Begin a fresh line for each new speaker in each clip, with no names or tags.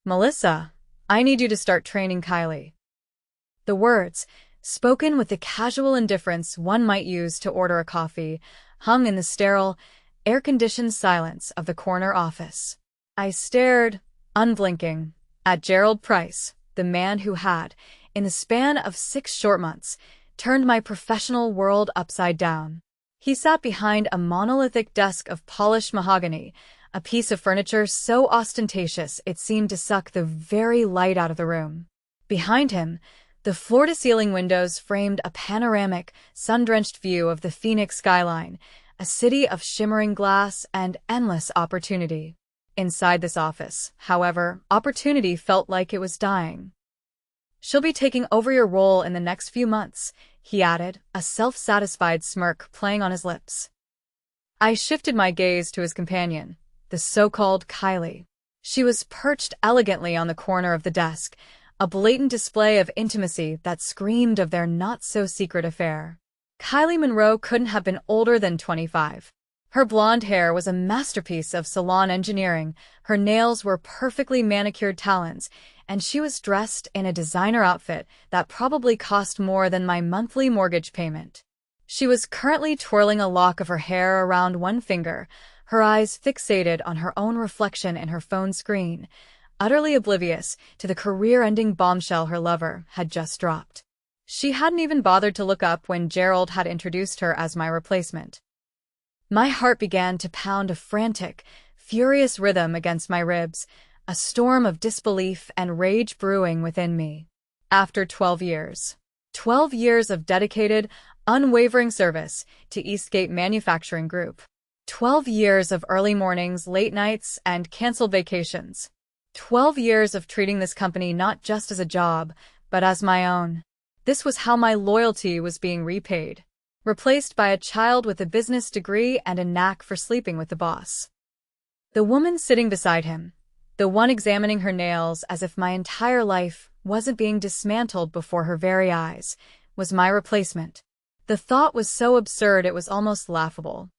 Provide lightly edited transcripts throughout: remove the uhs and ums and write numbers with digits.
Melissa, I need you to start training Kylie. The words, spoken with the casual indifference one might use to order a coffee, hung in the sterile, air-conditioned silence of the corner office. I stared, unblinking, at Gerald Price, the man who had, in the span of 6 short months, turned my professional world upside down. He sat behind a monolithic desk of polished mahogany, a piece of furniture so ostentatious it seemed to suck the very light out of the room. Behind him, the floor-to-ceiling windows framed a panoramic, sun-drenched view of the Phoenix skyline, a city of shimmering glass and endless opportunity. Inside this office, however, opportunity felt like it was dying. "She'll be taking over your role in the next few months," he added, a self-satisfied smirk playing on his lips. I shifted my gaze to his companion, the so-called Kylie. She was perched elegantly on the corner of the desk, a blatant display of intimacy that screamed of their not-so-secret affair. Kylie Monroe couldn't have been older than 25. Her blonde hair was a masterpiece of salon engineering, her nails were perfectly manicured talons, and she was dressed in a designer outfit that probably cost more than my monthly mortgage payment. She was currently twirling a lock of her hair around one finger, her eyes fixated on her own reflection in her phone screen, utterly oblivious to the career-ending bombshell her lover had just dropped. She hadn't even bothered to look up when Gerald had introduced her as my replacement. My heart began to pound a frantic, furious rhythm against my ribs, a storm of disbelief and rage brewing within me. After 12 years. 12 years of dedicated, unwavering service to Eastgate Manufacturing Group. 12 years of early mornings, late nights, and canceled vacations. 12 years of treating this company not just as a job, but as my own. This was how my loyalty was being repaid. Replaced by a child with a business degree and a knack for sleeping with the boss. The woman sitting beside him, the one examining her nails as if my entire life wasn't being dismantled before her very eyes, was my replacement. The thought was so absurd it was almost laughable.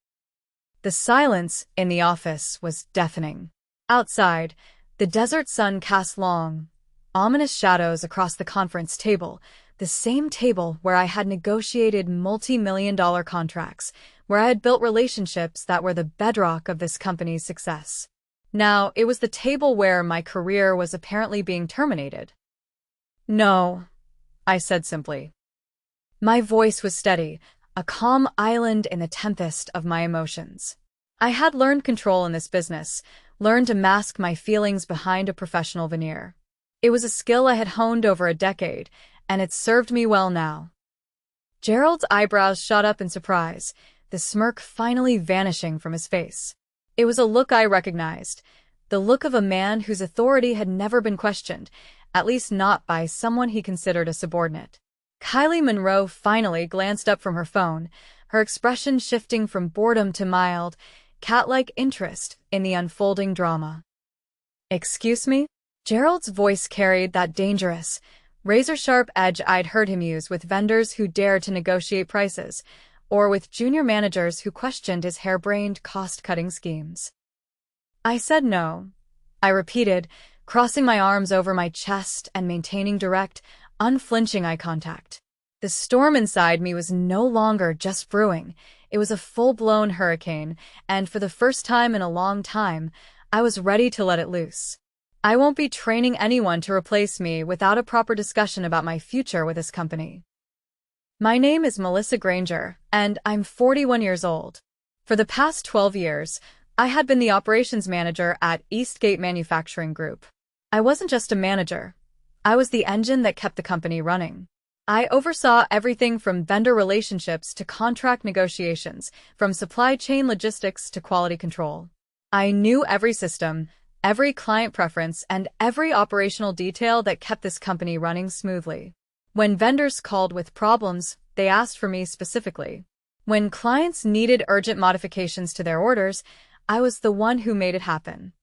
The silence in the office was deafening. Outside, the desert sun cast long, ominous shadows across the conference table, the same table where I had negotiated multi-million-dollar contracts, where I had built relationships that were the bedrock of this company's success. Now, it was the table where my career was apparently being terminated. "No," I said simply. My voice was steady, a calm island in the tempest of my emotions. I had learned control in this business, learned to mask my feelings behind a professional veneer. It was a skill I had honed over a decade, and it served me well now. Gerald's eyebrows shot up in surprise, the smirk finally vanishing from his face. It was a look I recognized, the look of a man whose authority had never been questioned, at least not by someone he considered a subordinate. Kylie Monroe finally glanced up from her phone, her expression shifting from boredom to mild, cat-like interest in the unfolding drama. "Excuse me?" Gerald's voice carried that dangerous, razor-sharp edge I'd heard him use with vendors who dared to negotiate prices, or with junior managers who questioned his harebrained cost-cutting schemes. I said no. I repeated, crossing my arms over my chest and maintaining direct, unflinching eye contact. The storm inside me was no longer just brewing, it was a full-blown hurricane, and for the first time in a long time, I was ready to let it loose. I won't be training anyone to replace me without a proper discussion about my future with this company. My name is Melissa Granger, and I'm 41 years old. For the past 12 years, I had been the operations manager at Eastgate Manufacturing Group. I wasn't just a manager. I was the engine that kept the company running. I oversaw everything from vendor relationships to contract negotiations, from supply chain logistics to quality control. I knew every system, every client preference, and every operational detail that kept this company running smoothly. When vendors called with problems, they asked for me specifically. When clients needed urgent modifications to their orders, I was the one who made it happen.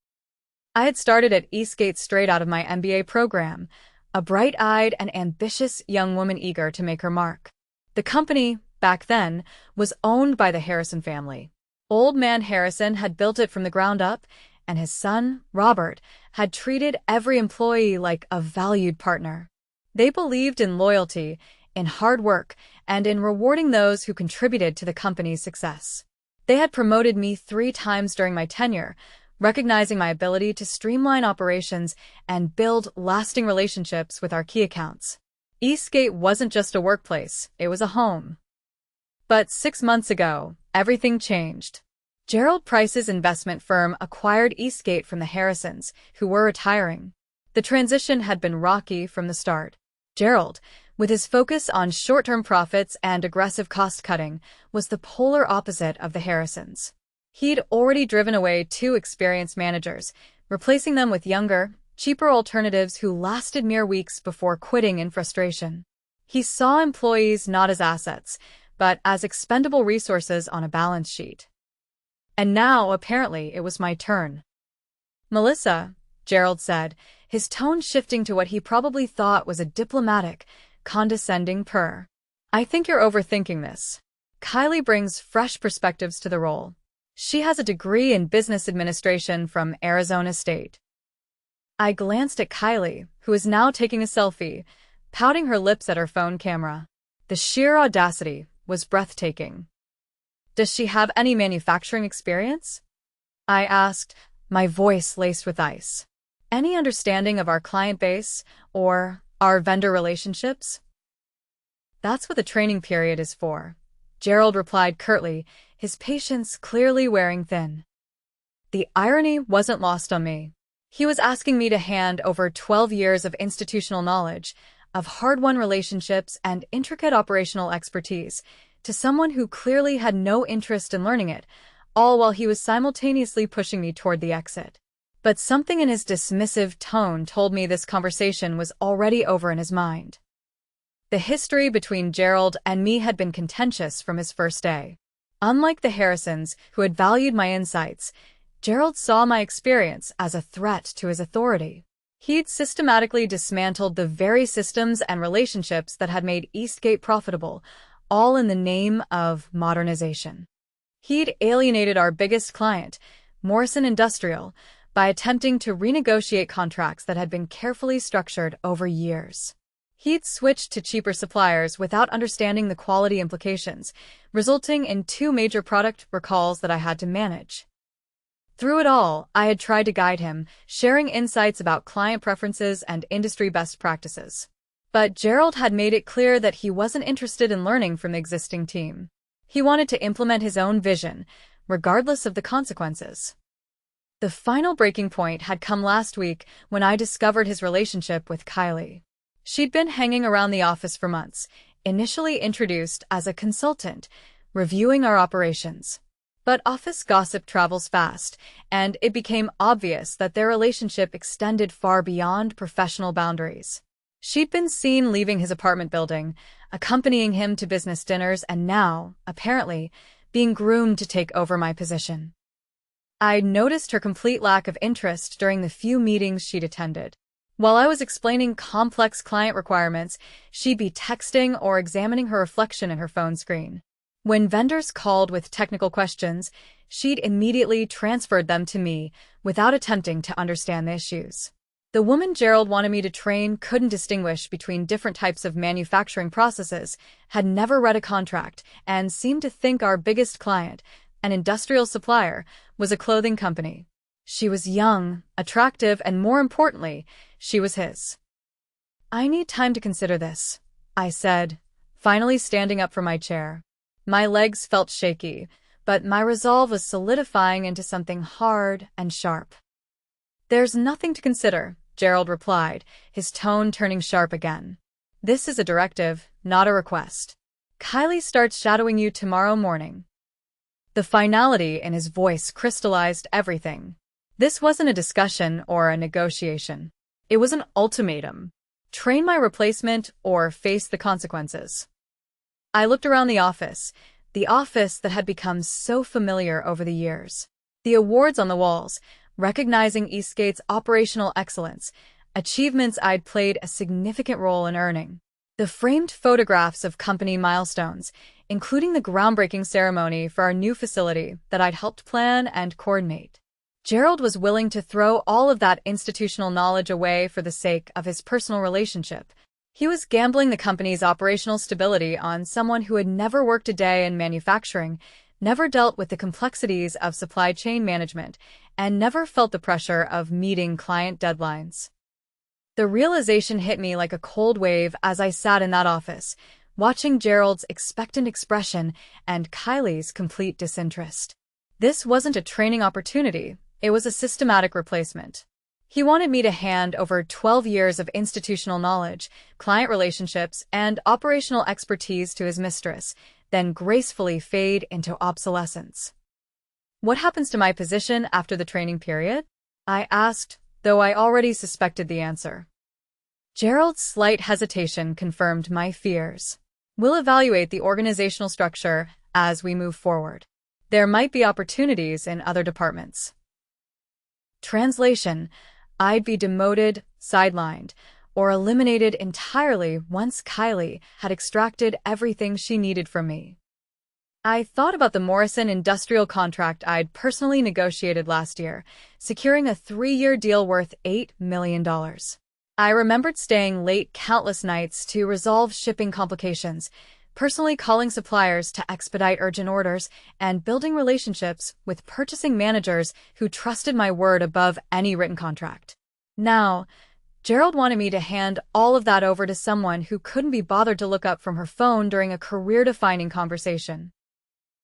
I had started at Eastgate straight out of my MBA program, a bright-eyed and ambitious young woman eager to make her mark. The company, back then, was owned by the Harrison family. Old man Harrison had built it from the ground up, and his son, Robert, had treated every employee like a valued partner. They believed in loyalty, in hard work, and in rewarding those who contributed to the company's success. They had promoted me 3 times during my tenure, recognizing my ability to streamline operations and build lasting relationships with our key accounts. Eastgate wasn't just a workplace, it was a home. But 6 months ago, everything changed. Gerald Price's investment firm acquired Eastgate from the Harrisons, who were retiring. The transition had been rocky from the start. Gerald, with his focus on short-term profits and aggressive cost-cutting, was the polar opposite of the Harrisons. He'd already driven away 2 experienced managers, replacing them with younger, cheaper alternatives who lasted mere weeks before quitting in frustration. He saw employees not as assets, but as expendable resources on a balance sheet. And now, apparently, it was my turn. "Melissa," Gerald said, his tone shifting to what he probably thought was a diplomatic, condescending purr. "I think you're overthinking this. Kylie brings fresh perspectives to the role. She has a degree in business administration from Arizona State." I glanced at Kylie, who was now taking a selfie, pouting her lips at her phone camera. The sheer audacity was breathtaking. "Does she have any manufacturing experience?" I asked, my voice laced with ice. "Any understanding of our client base or our vendor relationships?" "That's what the training period is for," Gerald replied curtly, his patience clearly wearing thin. The irony wasn't lost on me. He was asking me to hand over 12 years of institutional knowledge, of hard-won relationships and intricate operational expertise, to someone who clearly had no interest in learning it, all while he was simultaneously pushing me toward the exit. But something in his dismissive tone told me this conversation was already over in his mind. The history between Gerald and me had been contentious from his first day. Unlike the Harrisons, who had valued my insights, Gerald saw my experience as a threat to his authority. He'd systematically dismantled the very systems and relationships that had made Eastgate profitable, all in the name of modernization. He'd alienated our biggest client, Morrison Industrial, by attempting to renegotiate contracts that had been carefully structured over years. He'd switched to cheaper suppliers without understanding the quality implications, resulting in 2 major product recalls that I had to manage. Through it all, I had tried to guide him, sharing insights about client preferences and industry best practices. But Gerald had made it clear that he wasn't interested in learning from the existing team. He wanted to implement his own vision, regardless of the consequences. The final breaking point had come last week when I discovered his relationship with Kylie. She'd been hanging around the office for months, initially introduced as a consultant, reviewing our operations. But office gossip travels fast, and it became obvious that their relationship extended far beyond professional boundaries. She'd been seen leaving his apartment building, accompanying him to business dinners, and now, apparently, being groomed to take over my position. I'd noticed her complete lack of interest during the few meetings she'd attended. While I was explaining complex client requirements, she'd be texting or examining her reflection in her phone screen. When vendors called with technical questions, she'd immediately transferred them to me without attempting to understand the issues. The woman Gerald wanted me to train couldn't distinguish between different types of manufacturing processes, had never read a contract, and seemed to think our biggest client, an industrial supplier, was a clothing company. She was young, attractive, and more importantly, she was his. "I need time to consider this," I said, finally standing up from my chair. My legs felt shaky, but my resolve was solidifying into something hard and sharp. "There's nothing to consider," Gerald replied, his tone turning sharp again. "This is a directive, not a request. Kylie starts shadowing you tomorrow morning." The finality in his voice crystallized everything. This wasn't a discussion or a negotiation. It was an ultimatum. Train my replacement or face the consequences. I looked around the office that had become so familiar over the years. The awards on the walls, recognizing Eastgate's operational excellence, achievements I'd played a significant role in earning. The framed photographs of company milestones, including the groundbreaking ceremony for our new facility that I'd helped plan and coordinate. Gerald was willing to throw all of that institutional knowledge away for the sake of his personal relationship. He was gambling the company's operational stability on someone who had never worked a day in manufacturing, never dealt with the complexities of supply chain management, and never felt the pressure of meeting client deadlines. The realization hit me like a cold wave as I sat in that office, watching Gerald's expectant expression and Kylie's complete disinterest. This wasn't a training opportunity, it was a systematic replacement. He wanted me to hand over 12 years of institutional knowledge, client relationships, and operational expertise to his mistress, then gracefully fade into obsolescence. What happens to my position after the training period? I asked, though I already suspected the answer. Gerald's slight hesitation confirmed my fears. We'll evaluate the organizational structure as we move forward. There might be opportunities in other departments. Translation: I'd be demoted, sidelined, or eliminated entirely once Kylie had extracted everything she needed from me. I thought about the Morrison industrial contract I'd personally negotiated last year, securing a 3-year deal worth $8 million. I remembered staying late countless nights to resolve shipping complications, personally calling suppliers to expedite urgent orders, and building relationships with purchasing managers who trusted my word above any written contract. Now, Gerald wanted me to hand all of that over to someone who couldn't be bothered to look up from her phone during a career-defining conversation.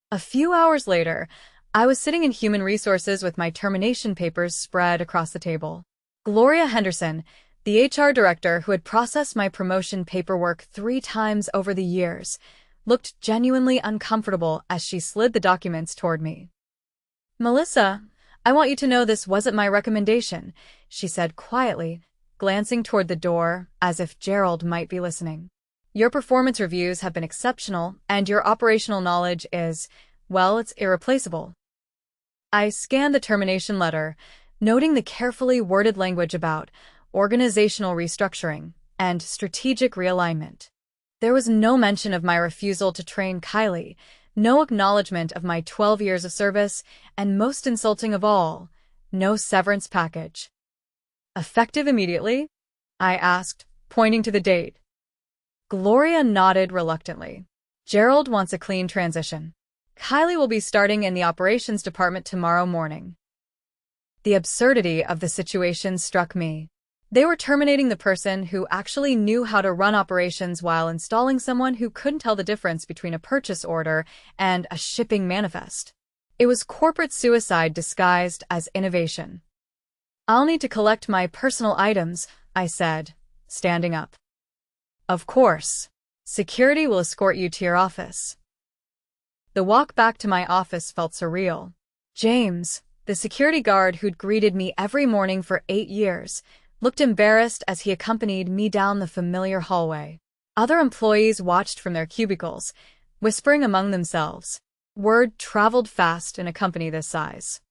A few hours later, I was sitting in human resources with my termination papers spread across the table. Gloria Henderson, the HR director who had processed my promotion paperwork 3 times over the years, looked genuinely uncomfortable as she slid the documents toward me. "Melissa, I want you to know this wasn't my recommendation," she said quietly, glancing toward the door as if Gerald might be listening. "Your performance reviews have been exceptional, and your operational knowledge is, well, it's irreplaceable." I scanned the termination letter, noting the carefully worded language about organizational restructuring and strategic realignment. There was no mention of my refusal to train Kylie, no acknowledgement of my 12 years of service, and most insulting of all, no severance package. "Effective immediately?" I asked, pointing to the date. Gloria nodded reluctantly. "Gerald wants a clean transition. Kylie will be starting in the operations department tomorrow morning." The absurdity of the situation struck me. They were terminating the person who actually knew how to run operations while installing someone who couldn't tell the difference between a purchase order and a shipping manifest. It was corporate suicide disguised as innovation. "I'll need to collect my personal items," I said, standing up. "Of course. Security will escort you to your office." The walk back to my office felt surreal. James, the security guard who'd greeted me every morning for 8 years, looked embarrassed as he accompanied me down the familiar hallway. Other employees watched from their cubicles, whispering among themselves. Word traveled fast in a company this size.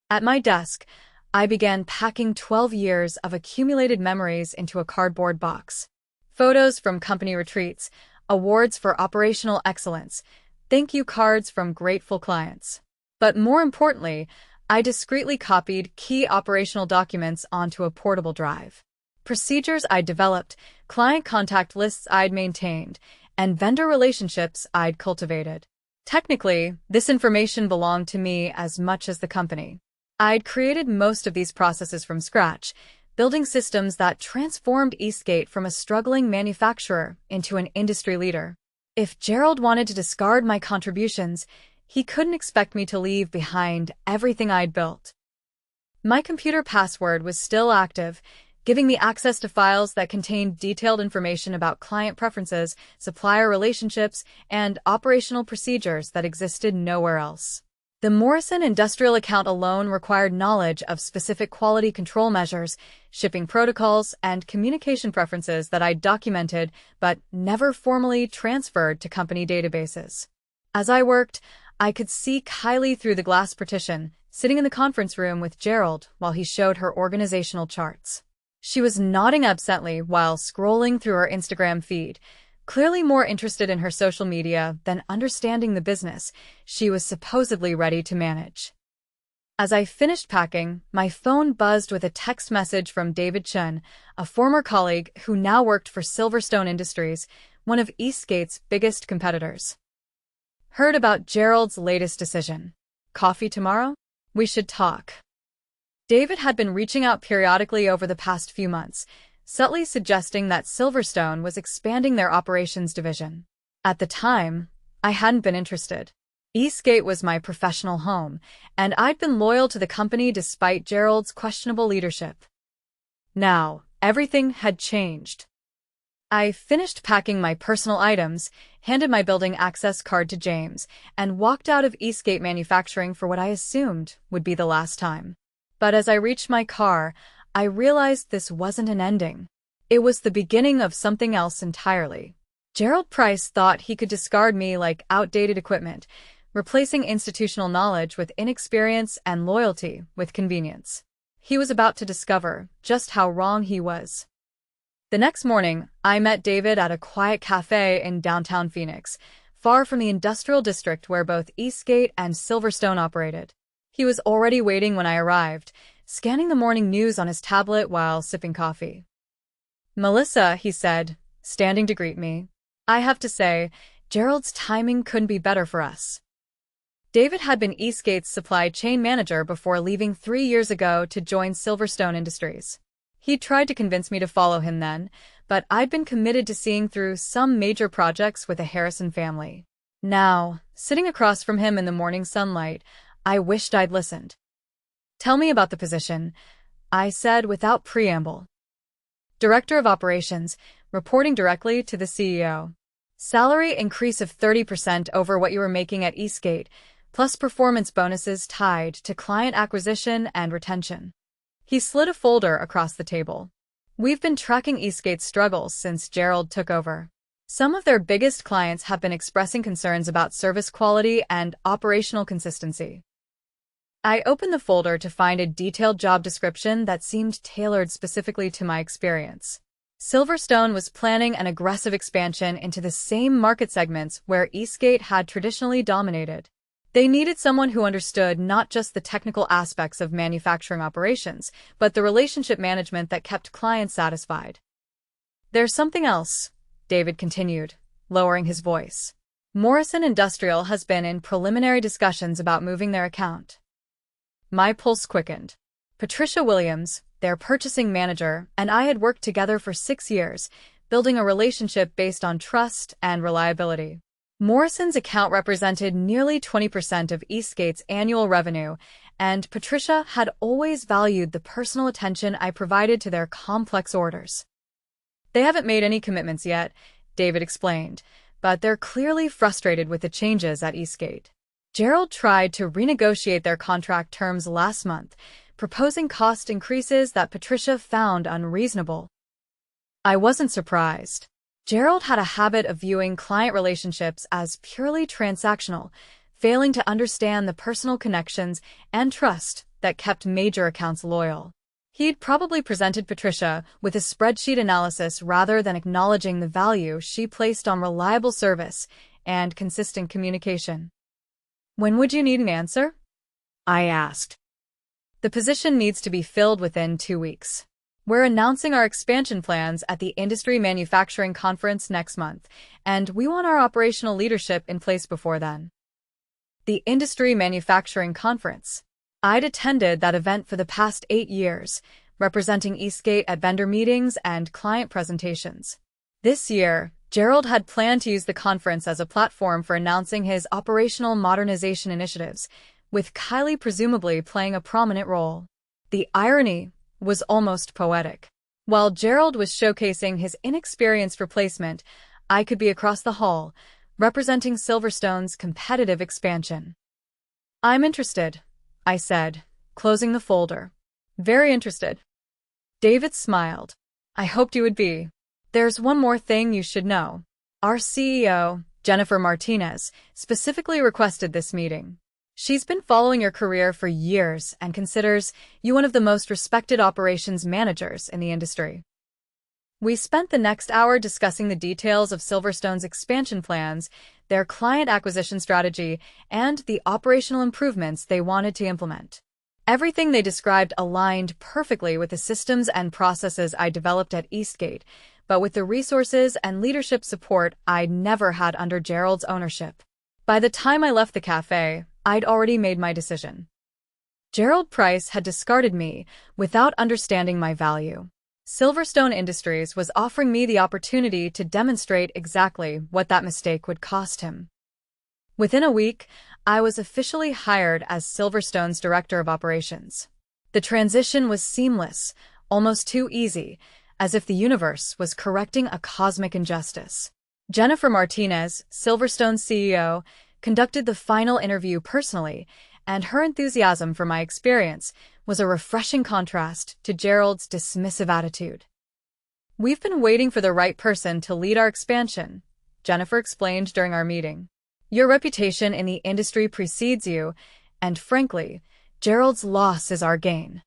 At my desk, I began packing 12 years of accumulated memories into a cardboard box. Photos from company retreats, awards for operational excellence, thank you cards from grateful clients. But more importantly, I discreetly copied key operational documents onto a portable drive. Procedures I'd developed, client contact lists I'd maintained, and vendor relationships I'd cultivated. Technically, this information belonged to me as much as the company. I'd created most of these processes from scratch, building systems that transformed Eastgate from a struggling manufacturer into an industry leader. If Gerald wanted to discard my contributions, he couldn't expect me to leave behind everything I'd built. My computer password was still active, giving me access to files that contained detailed information about client preferences, supplier relationships, and operational procedures that existed nowhere else. The Morrison industrial account alone required knowledge of specific quality control measures, shipping protocols, and communication preferences that I'd documented but never formally transferred to company databases. As I worked, I could see Kylie through the glass partition, sitting in the conference room with Gerald while he showed her organizational charts. She was nodding absently while scrolling through her Instagram feed, clearly more interested in her social media than understanding the business she was supposedly ready to manage. As I finished packing, my phone buzzed with a text message from David Chun, a former colleague who now worked for Silverstone Industries, one of Eastgate's biggest competitors. Heard about Gerald's latest decision. Coffee tomorrow? We should talk. David had been reaching out periodically over the past few months, subtly suggesting that Silverstone was expanding their operations division. At the time, I hadn't been interested. Eastgate was my professional home, and I'd been loyal to the company despite Gerald's questionable leadership. Now, everything had changed. I finished packing my personal items, handed my building access card to James, and walked out of Eastgate Manufacturing for what I assumed would be the last time. But as I reached my car, I realized this wasn't an ending. It was the beginning of something else entirely. Gerald Price thought he could discard me like outdated equipment, replacing institutional knowledge with inexperience and loyalty with convenience. He was about to discover just how wrong he was. The next morning, I met David at a quiet cafe in downtown Phoenix, far from the industrial district where both Eastgate and Silverstone operated. He was already waiting when I arrived, scanning the morning news on his tablet while sipping coffee. "Melissa," he said, standing to greet me. "I have to say, Gerald's timing couldn't be better for us." David had been Eastgate's supply chain manager before leaving 3 years ago to join Silverstone Industries. He tried to convince me to follow him then, but I'd been committed to seeing through some major projects with the Harrison family. Now, sitting across from him in the morning sunlight, I wished I'd listened. "Tell me about the position," I said without preamble. "Director of Operations, reporting directly to the CEO. Salary increase of 30% over what you were making at Eastgate, plus performance bonuses tied to client acquisition and retention." He slid a folder across the table. "We've been tracking Eastgate's struggles since Gerald took over. Some of their biggest clients have been expressing concerns about service quality and operational consistency." I opened the folder to find a detailed job description that seemed tailored specifically to my experience. Silverstone was planning an aggressive expansion into the same market segments where Eastgate had traditionally dominated. They needed someone who understood not just the technical aspects of manufacturing operations, but the relationship management that kept clients satisfied. "There's something else," David continued, lowering his voice. "Morrison Industrial has been in preliminary discussions about moving their account." My pulse quickened. Patricia Williams, their purchasing manager, and I had worked together for 6 years, building a relationship based on trust and reliability. Morrison's account represented nearly 20% of Eastgate's annual revenue, and Patricia had always valued the personal attention I provided to their complex orders. "They haven't made any commitments yet," David explained, "but they're clearly frustrated with the changes at Eastgate. Gerald tried to renegotiate their contract terms last month, proposing cost increases that Patricia found unreasonable." I wasn't surprised. Gerald had a habit of viewing client relationships as purely transactional, failing to understand the personal connections and trust that kept major accounts loyal. He'd probably presented Patricia with a spreadsheet analysis rather than acknowledging the value she placed on reliable service and consistent communication. "When would you need an answer?" I asked. "The position needs to be filled within 2 weeks. We're announcing our expansion plans at the Industry Manufacturing Conference next month, and we want our operational leadership in place before then." The Industry Manufacturing Conference. I'd attended that event for the past 8 years, representing Eastgate at vendor meetings and client presentations. This year, Gerald had planned to use the conference as a platform for announcing his operational modernization initiatives, with Kylie presumably playing a prominent role. The irony was almost poetic. While Gerald was showcasing his inexperienced replacement, I could be across the hall, representing Silverstone's competitive expansion. "I'm interested," I said, closing the folder. "Very interested." David smiled. "I hoped you would be. There's one more thing you should know. Our CEO, Jennifer Martinez, specifically requested this meeting. She's been following your career for years and considers you one of the most respected operations managers in the industry." We spent the next hour discussing the details of Silverstone's expansion plans, their client acquisition strategy, and the operational improvements they wanted to implement. Everything they described aligned perfectly with the systems and processes I developed at Eastgate, but with the resources and leadership support I'd never had under Gerald's ownership. By the time I left the cafe, I'd already made my decision. Gerald Price had discarded me without understanding my value. Silverstone Industries was offering me the opportunity to demonstrate exactly what that mistake would cost him. Within a week, I was officially hired as Silverstone's Director of Operations. The transition was seamless, almost too easy, as if the universe was correcting a cosmic injustice. Jennifer Martinez, Silverstone's CEO, conducted the final interview personally, and her enthusiasm for my experience was a refreshing contrast to Gerald's dismissive attitude. "We've been waiting for the right person to lead our expansion," Jennifer explained during our meeting. "Your reputation in the industry precedes you, and frankly, Gerald's loss is our gain."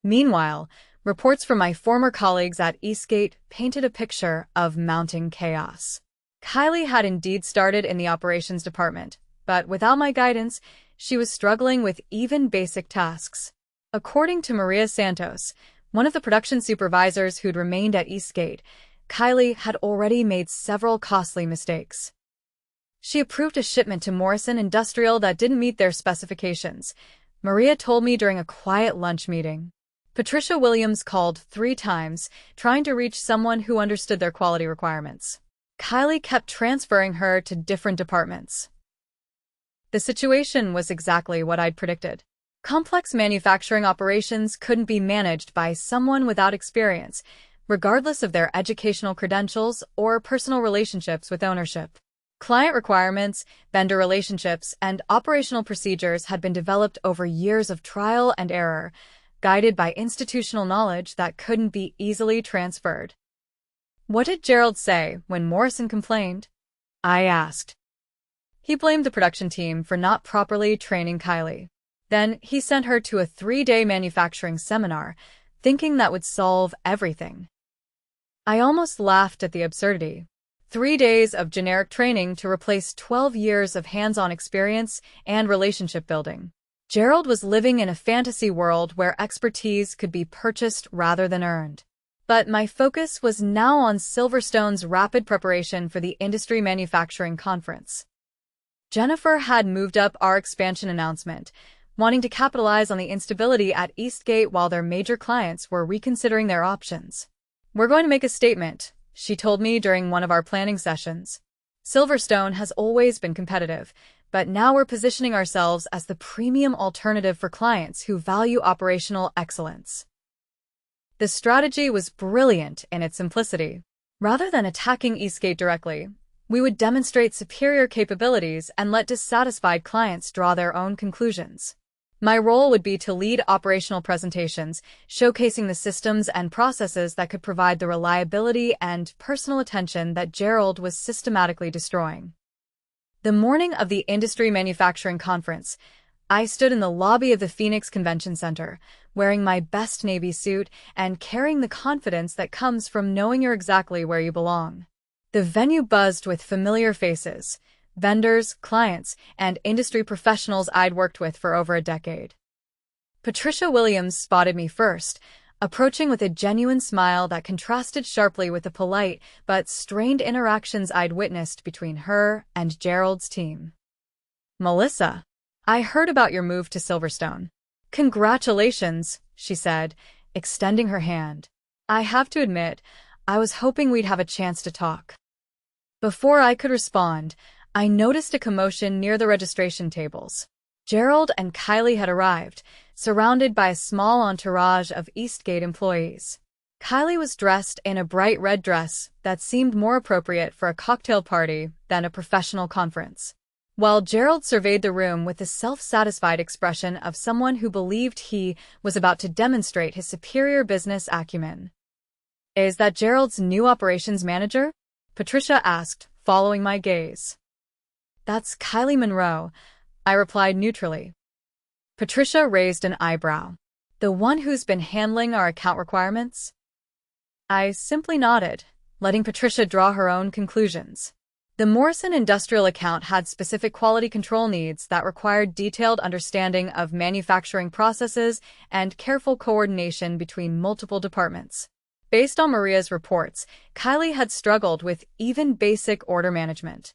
Meanwhile, reports from my former colleagues at Eastgate painted a picture of mounting chaos. Kylie had indeed started in the operations department, but without my guidance, she was struggling with even basic tasks. According to Maria Santos, one of the production supervisors who'd remained at Eastgate, Kylie had already made several costly mistakes. She approved a shipment to Morrison Industrial that didn't meet their specifications, Maria told me during a quiet lunch meeting. Patricia Williams called 3 times, trying to reach someone who understood their quality requirements. Kylie kept transferring her to different departments. The situation was exactly what I'd predicted. Complex manufacturing operations couldn't be managed by someone without experience, regardless of their educational credentials or personal relationships with ownership. Client requirements, vendor relationships, and operational procedures had been developed over years of trial and error, guided by institutional knowledge that couldn't be easily transferred. "What did Gerald say when Morrison complained?" I asked. "He blamed the production team for not properly training Kylie. Then he sent her to a 3-day manufacturing seminar, thinking that would solve everything." I almost laughed at the absurdity. 3 days of generic training to replace 12 years of hands-on experience and relationship building. Gerald was living in a fantasy world where expertise could be purchased rather than earned. But my focus was now on Silverstone's rapid preparation for the Industry Manufacturing Conference. Jennifer had moved up our expansion announcement, wanting to capitalize on the instability at Eastgate while their major clients were reconsidering their options. "We're going to make a statement," she told me during one of our planning sessions. "Silverstone has always been competitive, but now we're positioning ourselves as the premium alternative for clients who value operational excellence." The strategy was brilliant in its simplicity. Rather than attacking Eastgate directly, we would demonstrate superior capabilities and let dissatisfied clients draw their own conclusions. My role would be to lead operational presentations, showcasing the systems and processes that could provide the reliability and personal attention that Gerald was systematically destroying. The morning of the Industry Manufacturing Conference, I stood in the lobby of the Phoenix Convention Center, wearing my best navy suit and carrying the confidence that comes from knowing you're exactly where you belong. The venue buzzed with familiar faces, vendors, clients, and industry professionals I'd worked with for over a decade. Patricia Williams spotted me first, approaching with a genuine smile that contrasted sharply with the polite but strained interactions I'd witnessed between her and Gerald's team. "Melissa, I heard about your move to Silverstone." "Congratulations," she said, extending her hand. "I have to admit, I was hoping we'd have a chance to talk." Before I could respond, I noticed a commotion near the registration tables. Gerald and Kylie had arrived, surrounded by a small entourage of Eastgate employees. Kylie was dressed in a bright red dress that seemed more appropriate for a cocktail party than a professional conference, while Gerald surveyed the room with the self-satisfied expression of someone who believed he was about to demonstrate his superior business acumen. "Is that Gerald's new operations manager?" Patricia asked, following my gaze. "That's Kylie Monroe," I replied neutrally. Patricia raised an eyebrow. "The one who's been handling our account requirements?" I simply nodded, letting Patricia draw her own conclusions. The Morrison industrial account had specific quality control needs that required detailed understanding of manufacturing processes and careful coordination between multiple departments. Based on Maria's reports, Kylie had struggled with even basic order management.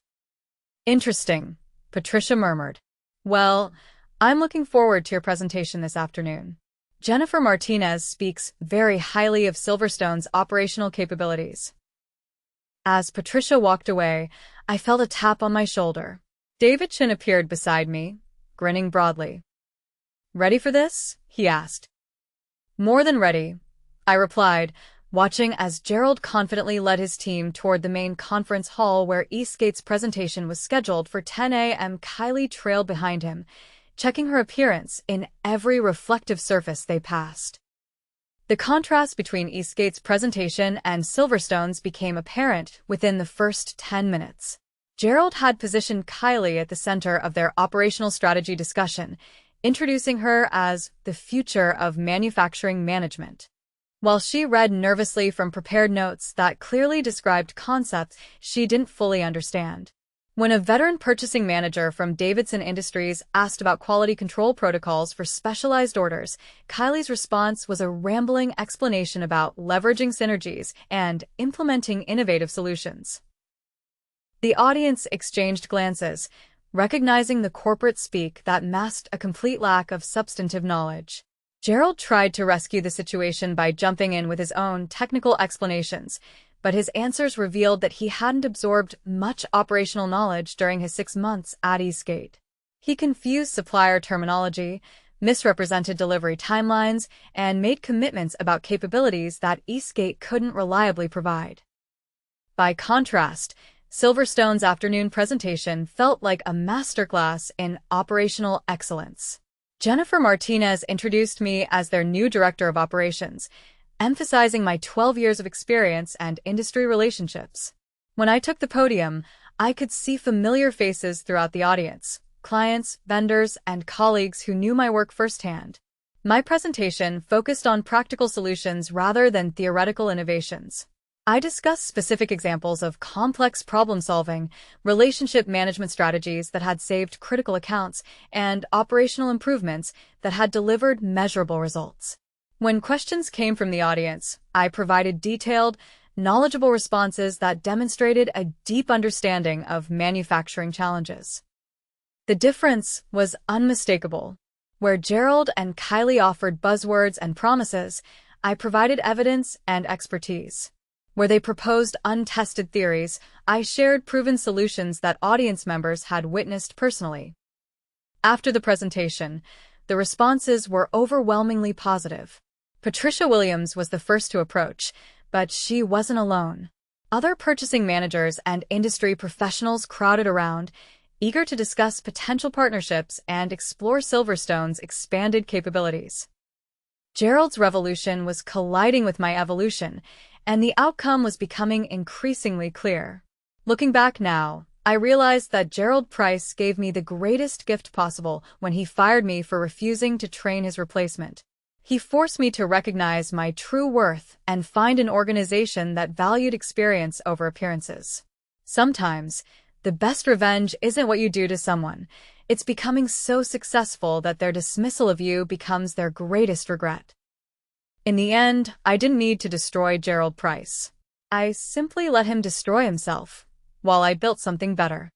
Interesting, Patricia murmured. Well, I'm looking forward to your presentation this afternoon. Jennifer Martinez speaks very highly of Silverstone's operational capabilities. As Patricia walked away, I felt a tap on my shoulder. David Chin appeared beside me, grinning broadly. "Ready for this?" he asked. "More than ready," I replied, watching as Gerald confidently led his team toward the main conference hall where Eastgate's presentation was scheduled for 10 a.m. Kylie trailed behind him, checking her appearance in every reflective surface they passed. The contrast between Eastgate's presentation and Silverstone's became apparent within the first 10 minutes. Gerald had positioned Kylie at the center of their operational strategy discussion, introducing her as the future of manufacturing management. While she read nervously from prepared notes that clearly described concepts she didn't fully understand. When a veteran purchasing manager from Davidson Industries asked about quality control protocols for specialized orders, Kylie's response was a rambling explanation about leveraging synergies and implementing innovative solutions. The audience exchanged glances, recognizing the corporate speak that masked a complete lack of substantive knowledge. Gerald tried to rescue the situation by jumping in with his own technical explanations, but his answers revealed that he hadn't absorbed much operational knowledge during his 6 months at Eastgate. He confused supplier terminology, misrepresented delivery timelines, and made commitments about capabilities that Eastgate couldn't reliably provide. By contrast, Silverstone's afternoon presentation felt like a masterclass in operational excellence. Jennifer Martinez introduced me as their new director of operations, emphasizing my 12 years of experience and industry relationships. When I took the podium, I could see familiar faces throughout the audience, clients, vendors, and colleagues who knew my work firsthand. My presentation focused on practical solutions rather than theoretical innovations. I discussed specific examples of complex problem-solving, relationship management strategies that had saved critical accounts, and operational improvements that had delivered measurable results. When questions came from the audience, I provided detailed, knowledgeable responses that demonstrated a deep understanding of manufacturing challenges. The difference was unmistakable. Where Gerald and Kylie offered buzzwords and promises, I provided evidence and expertise. Where they proposed untested theories, I shared proven solutions that audience members had witnessed personally. After the presentation, the responses were overwhelmingly positive. Patricia Williams was the first to approach, but she wasn't alone. Other purchasing managers and industry professionals crowded around, eager to discuss potential partnerships and explore Silverstone's expanded capabilities. Gerald's revolution was colliding with my evolution, and the outcome was becoming increasingly clear. Looking back now, I realized that Gerald Price gave me the greatest gift possible when he fired me for refusing to train his replacement. He forced me to recognize my true worth and find an organization that valued experience over appearances. Sometimes, the best revenge isn't what you do to someone. It's becoming so successful that their dismissal of you becomes their greatest regret. In the end, I didn't need to destroy Gerald Price. I simply let him destroy himself, while I built something better.